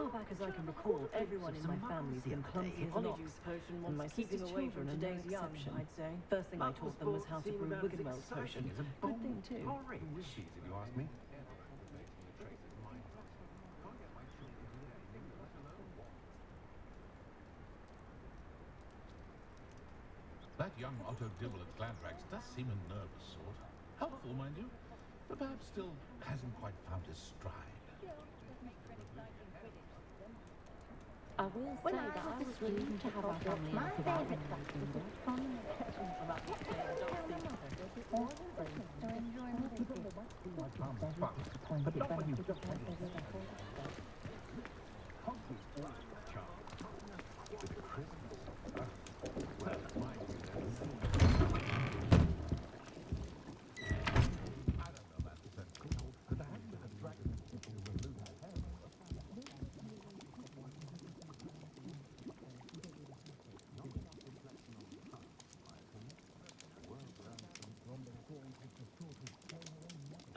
far back as I can recall, everyone in my family's been clumsy as an ox, and my sister's children are no exception. I'd say. First thing I taught them was how to brew Wiggenwell's potion. Good thing too. Wishes, if you ask me. That young Otto Dibble at Gladrags does seem a nervous sort. Helpful, mind you, but perhaps still hasn't quite found his stride. I will say that I was relieved to have our family out of our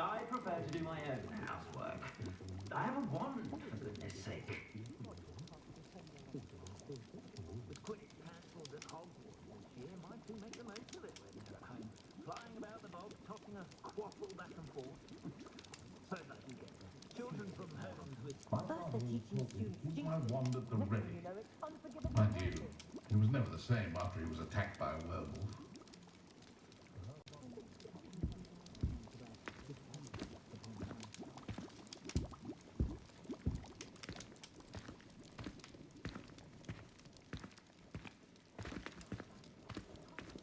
I prefer to do my own housework. I have a wand, for goodness sake. With Quidditch cancelled at Hogwarts this year, my two make the most of it when they're at home, flying about the bog, tossing a quaffle back and forth. Suppose I can get children from homes with... Keep my wand at the ready. Mind you, he was never the same after he was attacked by a werewolf.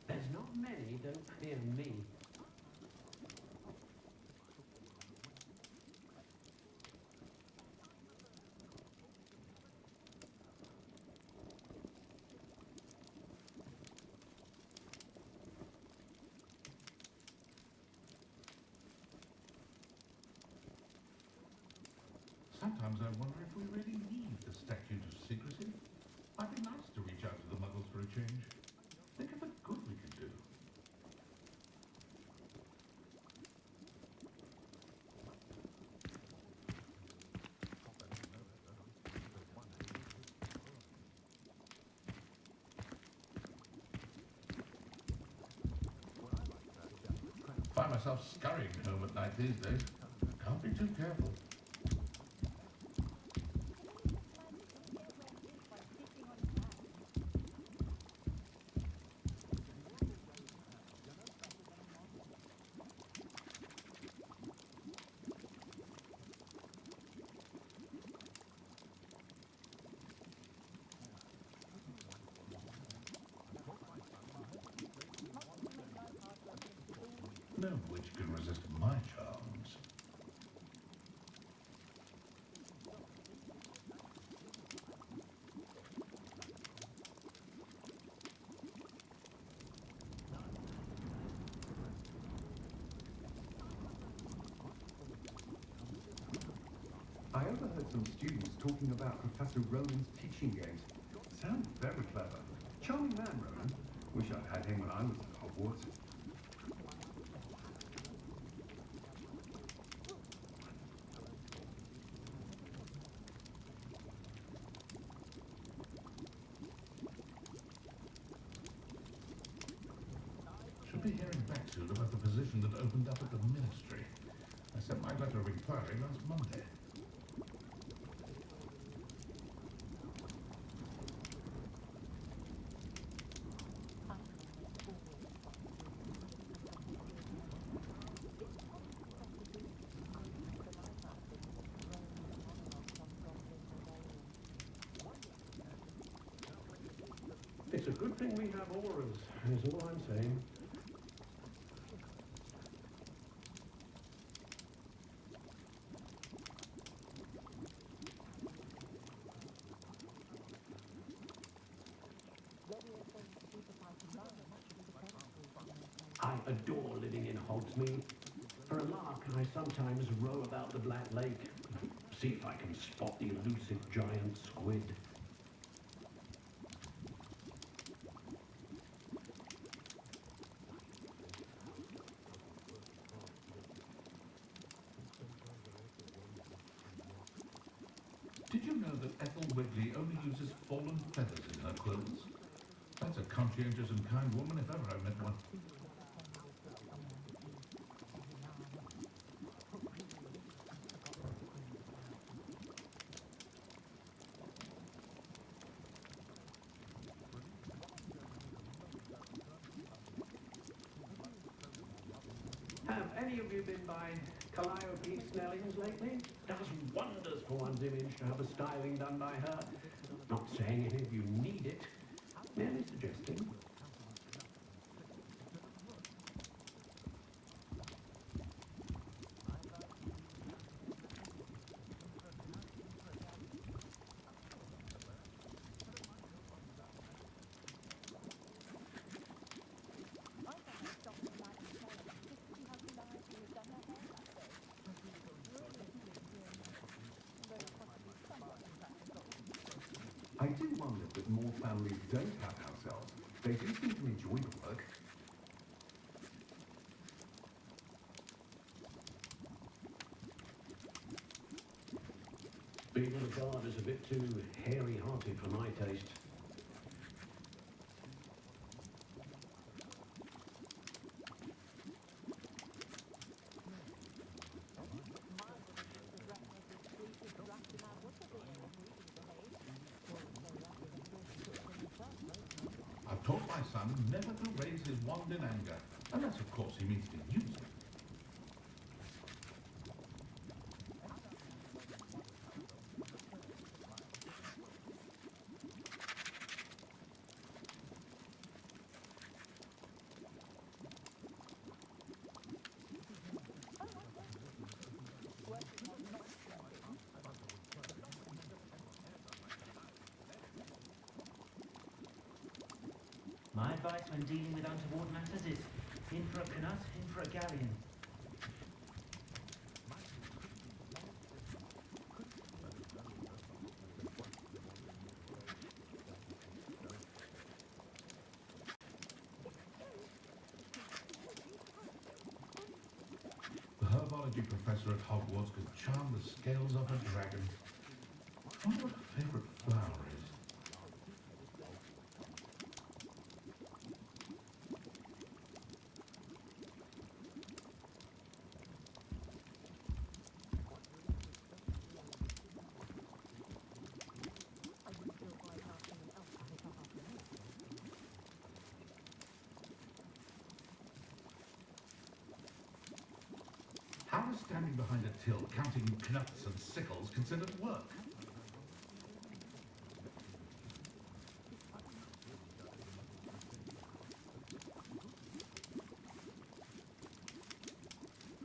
There's not many don't fear me. Sometimes I wonder if we really need the statute of secrecy. Might be nice to reach out to the Muggles for a change. Think of the good we could do. Find myself scurrying home at night these days. Can't be too careful. No witch can resist my charms. I overheard some students talking about Professor Roland's teaching games. Sound very clever. Charming man, Roland. Wish I'd had him when I was at Hogwarts. Should be hearing back soon about the position that opened up at the Ministry. I sent my letter of inquiry last Monday. It's a good thing we have auras, is all I'm saying. I adore living in Hogsmeade. For a lark, I sometimes row about the Black Lake, see if I can spot the elusive giant squid. Did you know that Wiggly only uses fallen feathers in her clothes. That's a conscientious and kind woman if ever I met one. Have any of you been by Calliope Snelling's lately? Does wonders for one's image to have the styling done by her. Not saying any of you need it, merely suggesting. I do wonder that more families don't have house elves. They do seem to enjoy the work. Being on a guard is a bit too hairy-hearted for my taste. I've taught my son never to raise his wand in anger, unless, of course, he means to use it. My advice when dealing with untoward matters is in for a canut, in for a galleon. The herbology professor at Hogwarts could charm the scales off a dragon. I wonder what her favourite flower is. How is standing behind a till counting knuts and sickles considered work?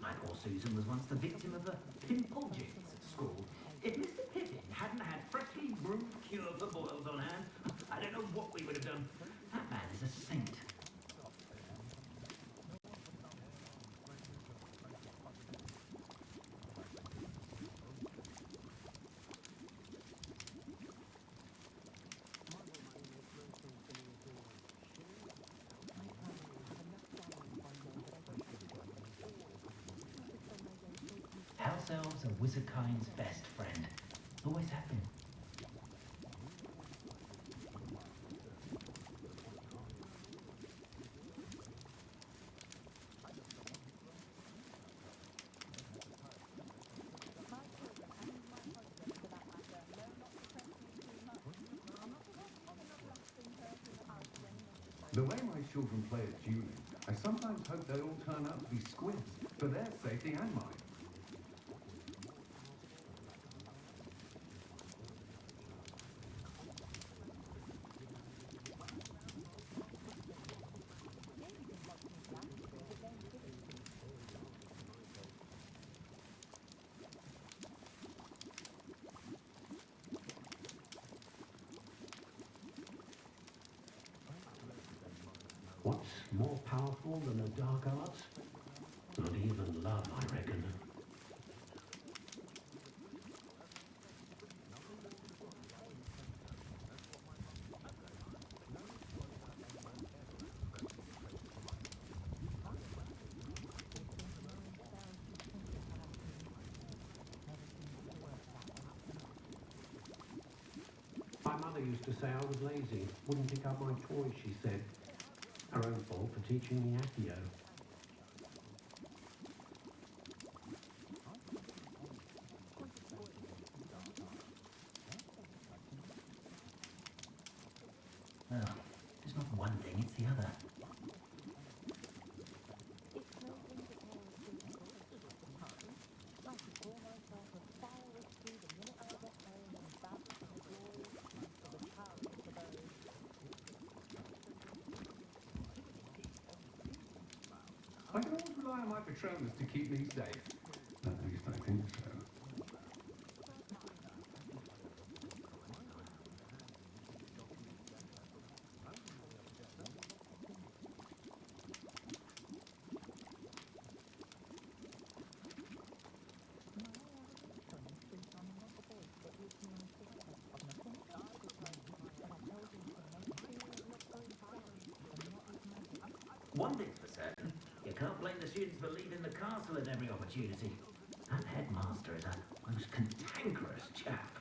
My poor Susan was once the victim of a pimplegics at school. If Mr. Pippin hadn't had freshly brewed cure for boils on hand, I don't know what we would have done. That man is a saint. House elves are wizardkind's best friend. Always have been. The way my children play at dueling, I sometimes hope they all turn out to be squids, for their safety and mine. What's more powerful than the dark arts? Not even love, I reckon. mother used to say I was lazy, wouldn't pick up my toys, she said. Her own fault for teaching me Accio. Well, it's not one thing, it's the other. I can always rely on my Patronus to keep me safe. At least I think so. One thing's for certain, you can't blame the students for leaving the castle at every opportunity. That headmaster is a most cantankerous chap.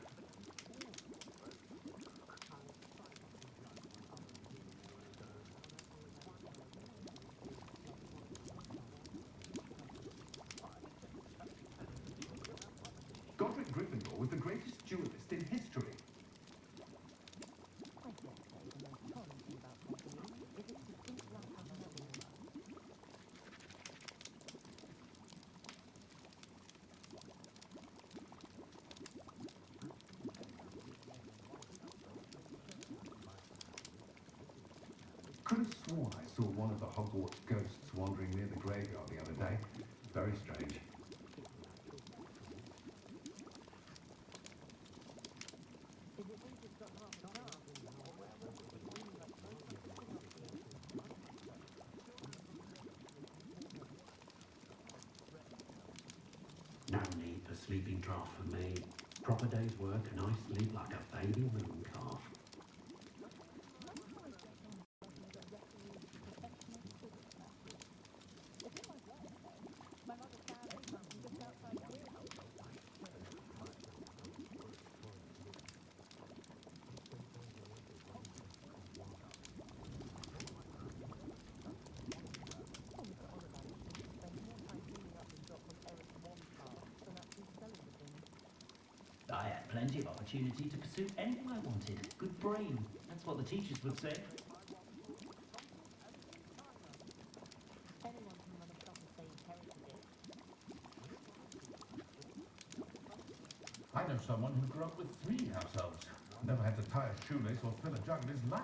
Godric Gryffindor was the greatest duelist in history. Could have sworn I saw one of the Hogwarts ghosts wandering near the graveyard the other day. Very strange. No need for sleeping draft for me. Proper day's work and I sleep like a baby moon calf. I had plenty of opportunity to pursue anything I wanted. Good brain, that's what the teachers would say. I know someone who grew up with 3 house elves. Never had to tie a shoelace or fill a jug in his life.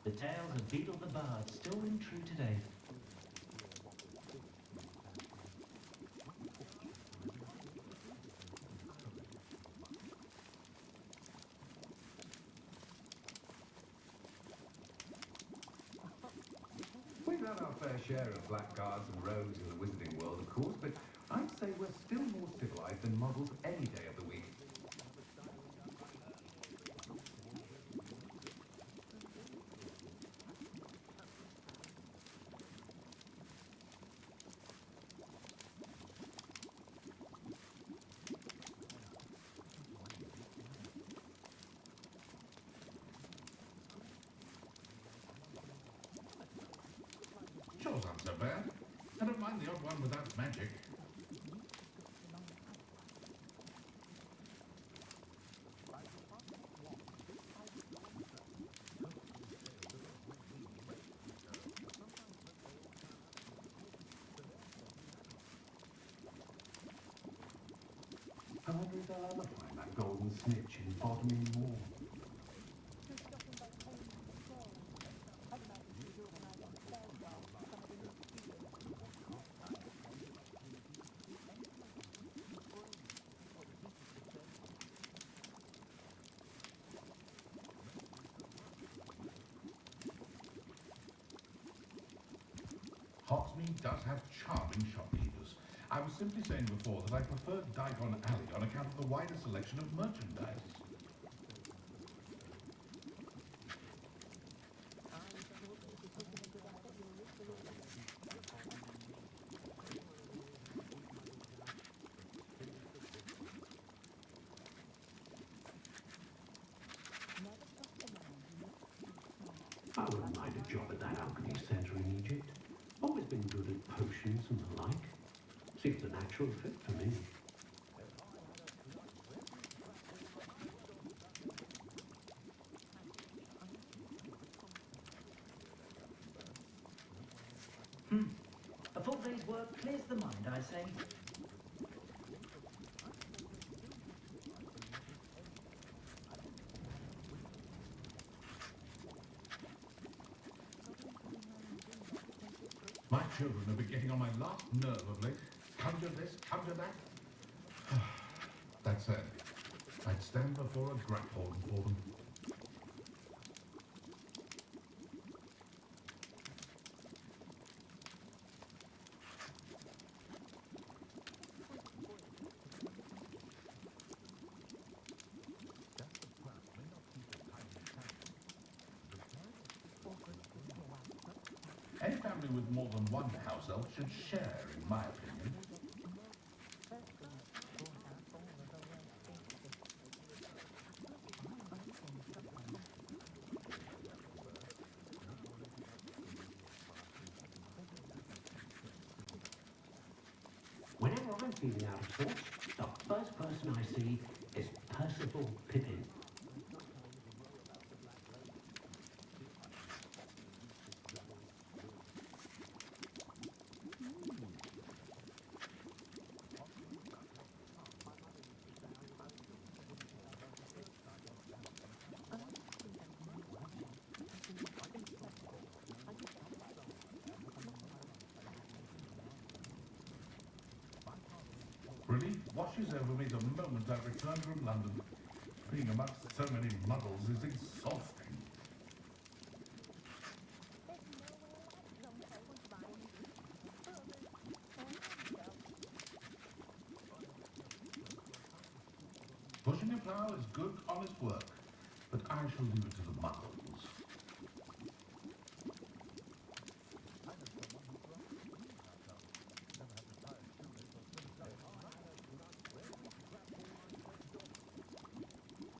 The tales of Beetle the Bard still ring true today. We've had our fair share of blackguards and rogues in the wizarding world, of course, but I'd say we're still more civilized than muggles any day of the week. Chores aren't so bad. I don't mind the odd one without magic. I wonder if they'll ever find that golden snitch in Bodmin Moor. Hogsmeade does have charming shopkeepers. I was simply saying before that I preferred Diagon Alley on account of the wider selection of merchandise. I wouldn't mind a job at that alchemy centre in Egypt. Always been good at potions and the like. Seems a natural fit for me. A full day's work clears the mind, I say. My children have been getting on my last nerve of late. Conjure this, conjure that. That said, I'd stand before a grapphorn for them. Any family with more than one house elf should share, in my opinion. Whenever I'm feeling out of sorts, the first person I see is Percival Pippin. Relief washes over me the moment I return from London. Being amongst so many muggles is exhausting. Pushing a plough is good, honest work, but I shall leave it to the muggles.